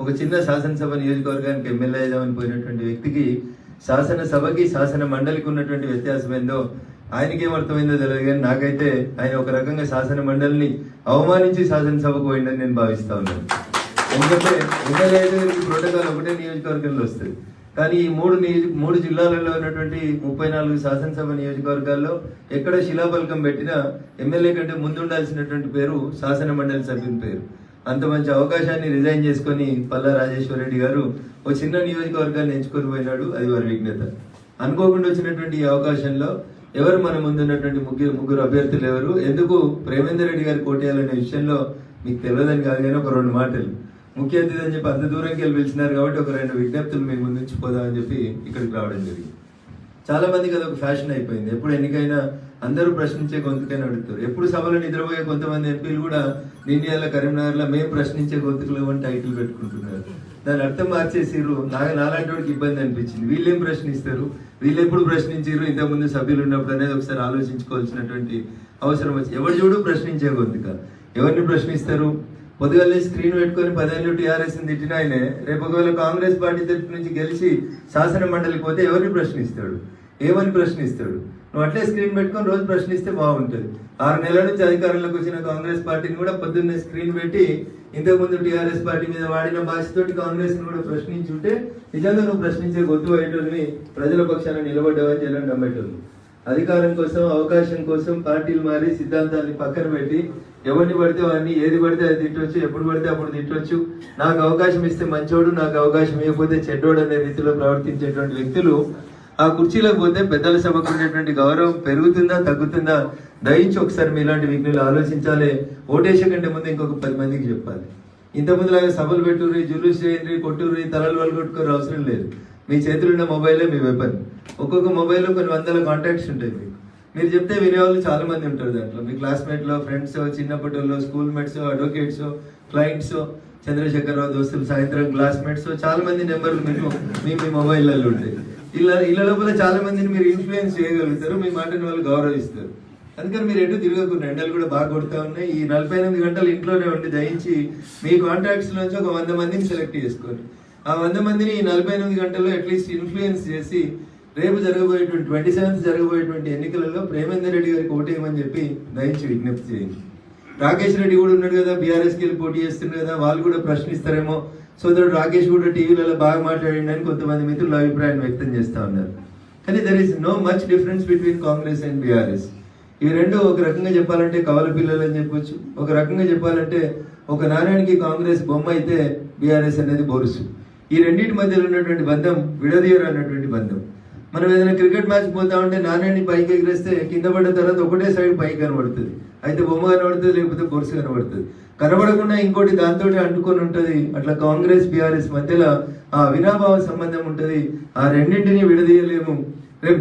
ఒక చిన్న శాసనసభ నియోజకవర్గానికి ఎమ్మెల్యే అయిదామని పోయినటువంటి వ్యక్తికి శాసనసభకి శాసన మండలికి ఉన్నటువంటి వ్యత్యాసం ఏందో ఆయనకేమర్థమైందో తెలియదు, కానీ నాకైతే ఆయన ఒక రకంగా శాసన మండలిని అవమానించి శాసనసభకు పోయిందని నేను భావిస్తా ఉన్నాను. ఎందుకంటే ఎమ్మెల్యే అయితే ప్రోటోకాల్ ఒకటే నియోజకవర్గంలో వస్తుంది, కానీ ఈ మూడు జిల్లాలలో ఉన్నటువంటి 34 శాసనసభ నియోజకవర్గాల్లో ఎక్కడ శిలాఫలకం పెట్టినా ఎమ్మెల్యే కంటే ముందు ఉండాల్సినటువంటి పేరు శాసన మండలి సభ్యుని పేరు. అంత మంచి అవకాశాన్ని రిజైన్ చేసుకొని పల్లా రాజేశ్వర రెడ్డి గారు ఒక చిన్న నియోజకవర్గాన్ని ఎంచుకొని పోయినాడు. అది వారి విఘ్నత. అనుకోకుండా వచ్చినటువంటి ఈ అవకాశంలో ఎవరు మన ముందున్నటువంటి ముగ్గురు అభ్యర్థులు ఎవరు, ఎందుకు ప్రేమేందర్ రెడ్డి గారు కోటేయాలనే విషయంలో మీకు తెలియదని కాదు, కానీ ఒక 2 మాటలు. ముఖ్య అతిథి అని చెప్పి అంత దూరంకి వెళ్ళి పిలిచినారు కాబట్టి ఒక 2 విజ్ఞప్తులు మీ ముందు నుంచి పోదామని చెప్పి ఇక్కడికి రావడం జరిగింది. చాలా మందికి అది ఒక ఫ్యాషన్ అయిపోయింది. ఎప్పుడు ఎన్నికైనా అందరూ ప్రశ్నించే గొంతుకైనా అడుగుతారు. ఎప్పుడు సభలో నిద్రపోయే కొంతమంది ఎంపీలు కూడా నిండియాల కరీంనగర్లో మేము ప్రశ్నించే గొంతుకులు అని టైటిల్ పెట్టుకుంటున్నారు. దాని అర్థం మార్చేసిర్రు. నాలాంటి వాడికి ఇబ్బంది అనిపించింది. వీళ్ళేం ప్రశ్నిస్తారు, వీళ్ళు ఎప్పుడు ప్రశ్నించారు ఇంతకుముందు సభ్యులు ఉన్నప్పుడు అనేది ఒకసారి ఆలోచించుకోవాల్సినటువంటి అవసరం వచ్చి, ఎవరు చూడు ప్రశ్నించే గొంతుక. ఎవరిని ప్రశ్నిస్తారు? పొద్దుగానే స్క్రీన్ పెట్టుకొని 10 ఏళ్ళు టీఆర్ఎస్ తిట్టిన ఆయనే రేపు ఒకవేళ కాంగ్రెస్ పార్టీ తరఫు నుంచి గెలిచి శాసన మండలికి పోతే ఎవరిని ప్రశ్నిస్తాడు, ఏమని ప్రశ్నిస్తాడు? నువ్వు అట్లే స్క్రీన్ పెట్టుకొని రోజు ప్రశ్నిస్తే బాగుంటుంది. 6 నెలల నుంచి అధికారంలోకి వచ్చిన కాంగ్రెస్ పార్టీని కూడా పొద్దున్నే స్క్రీన్ పెట్టి ఇంతకుముందు టీఆర్ఎస్ పార్టీ మీద వాడిన భాషతోటి కాంగ్రెస్ ని కూడా ప్రశ్నించుంటే నిజంగా నువ్వు ప్రశ్నించే గొంతు అయ్యేటోళ్ళని, ప్రజల పక్షాన నిలబడ్డావని జనం నమ్మేటోళ్ళు. అధికారం కోసం, అవకాశం కోసం పార్టీలు మారి సిద్ధాంతాన్ని పక్కన పెట్టి ఎవరిని పడితే వాడిని, ఏది పడితే అది తిట్టవచ్చు, ఎప్పుడు పడితే అప్పుడు తిట్టవచ్చు, నాకు అవకాశం ఇస్తే మంచోడు, నాకు అవకాశం ఇవ్వకపోతే చెడ్డోడు అనే రీతిలో ప్రవర్తించేటువంటి వ్యక్తులు ఆ కుర్చీలోకి పోతే పెద్దల సభకు ఉండేటువంటి గౌరవం పెరుగుతుందా తగ్గుతుందా దయించి ఒకసారి మీలాంటి విఘ్నులు ఆలోచించాలి. ఓటేసే కంటే ముందు ఇంకొక 10 మందికి చెప్పాలి. ఇంతకుముందులాగా సభలు పెట్టుర్రి, జులుస్ చేయండి, కొట్టుర్రి, తలలు వాళ్ళు కొట్టుకోరు అవసరం లేదు. మీ చేతులు ఉన్న మొబైలే మీ వెపన్. ఒక్కొక్క మొబైల్లో కొన్ని 100 కాంటాక్ట్స్ ఉంటాయి. మీరు చెప్తే వినేవాళ్ళు చాలా మంది ఉంటారు దాంట్లో. మీ క్లాస్మేట్లో, friends, చిన్నప్పటిలో, school mates, advocates, clients, Chandrashekar Rao దోస్తులు, సాయంత్రం క్లాస్మేట్స్, చాలా మంది నెంబర్లు మీకు మీ మొబైల్లలో ఉంటాయి. ఇలా లోపల చాలా మందిని మీరు ఇన్ఫ్లుయెన్స్ చేయగలుగుతారు, మీ మాటని వాళ్ళు గౌరవిస్తారు. అందుకని మీరు ఎటు తిరగకుండా, ఎండలు కూడా బాగా కొడుతూ ఉన్నాయి. ఈ 48 గంటలు ఇంట్లోనే ఉండి దయించి మీ కాంటాక్ట్స్ నుంచి ఒక 100 మందిని సెలెక్ట్ చేసుకోండి. ఆ 100 మందిని ఈ 48 గంటల్లో అట్లీస్ట్ ఇన్ఫ్లుయెన్స్ చేసి రేపు జరగబోయేటువంటి 27th జరగబోయేటువంటి ఎన్నికలలో ప్రేమేందర్ రెడ్డి గారికి ఓటేయమని చెప్పి దయించి విజ్ఞప్తి చేయండి. రాకేష్ రెడ్డి కూడా ఉన్నాడు కదా, బీఆర్ఎస్కి వెళ్ళి పోటీ చేస్తున్నారు కదా, వాళ్ళు కూడా ప్రశ్నిస్తారేమో. సోదరుడు రాకేష్ కూడా టీవీలలో బాగా మాట్లాడిండి అని కొంతమంది మిత్రులు అభిప్రాయం వ్యక్తం చేస్తూ ఉన్నారు. కానీ there is no much difference between Congress and BRS. ఇవి రెండు ఒక రకంగా చెప్పాలంటే కవల పిల్లలు అని చెప్పొచ్చు, ఒక రకంగా చెప్పాలంటే ఒక నారాయణకి కాంగ్రెస్ బొమ్మ అయితే బీఆర్ఎస్ అనేది బొరుసు. ఈ రెండింటి మధ్యలో ఉన్నటువంటి బంధం విడదీయరు అన్నటువంటి బంధం. మనం ఏదైనా క్రికెట్ మ్యాచ్ పోతా ఉంటే నాణ్యాన్ని పైకి ఎగిరేస్తే కింద పడ్డ తర్వాత ఒకటే సైడ్ పైకి కనబడుతుంది, అయితే బొమ్మ కనబడుతుంది, లేకపోతే బొరుసు కనబడుతుంది. కనబడకుండా ఇంకోటి దాంతో అంటుకొని ఉంటుంది. అట్లా కాంగ్రెస్ బీఆర్ఎస్ మధ్యలో ఆ వినాభావ సంబంధం ఉంటుంది. ఆ రెండింటినీ విడదీయలేము. రేపు